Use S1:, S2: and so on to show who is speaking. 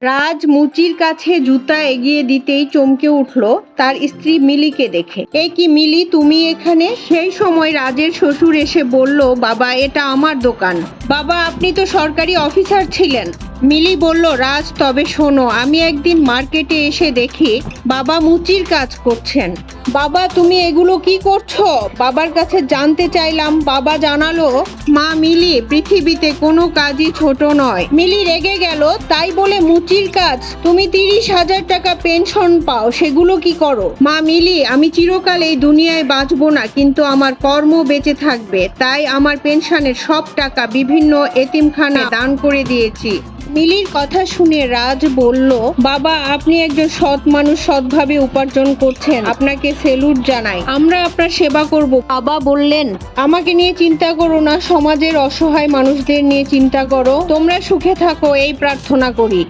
S1: রাজ মুচির কাছে জুতা এগিয়ে দিতেই চমকে উঠল তার স্ত্রী মিলিকে দেখে। এ কি মিলি, তুমি এখানে? সেই সময় রাজের শ্বশুর এসে বলল, বাবা এটা আমার দোকান। বাবা আপনি তো সরকারি অফিসার ছিলেন। মিলি বলল, রাজ তবে শোনো, আমি একদিন মার্কেটে এসে দেখি বাবা মুচির কাজ করছেন। বাবা তুমি এগুলো কি করছো? বাবার কাছে জানতে চাইলাম। বাবা জানালো, মা মিলি, পৃথিবীতে কোনো কাজই ছোট নয়। মিলি রেগে গেল, তাই বলে মুচির কাজ? তুমি 30,000 টাকা পেনশন পাও, সেগুলো কি করো? মা মিলি, আমি চিরকাল এই দুনিয়ায় বাঁচবো না, কিন্তু আমার কর্ম বেঁচে থাকবে। তাই আমার পেনশনের সব টাকা বিভিন্ন এতিমখানা দান করে দিয়েছি। মিলির কথা শুনে রাজ বলল, বাবা আপনি একজন সৎ মানুষ, সৎভাবে উপার্জন করছেন, আপনাকে সেলুট জানাই। আমরা আপনার সেবা করব। বাবা বললেন, আমাকে নিয়ে চিন্তা করো না, সমাজের অসহায় মানুষদের নিয়ে চিন্তা করো। তোমরা সুখে থাকো এই প্রার্থনা করি।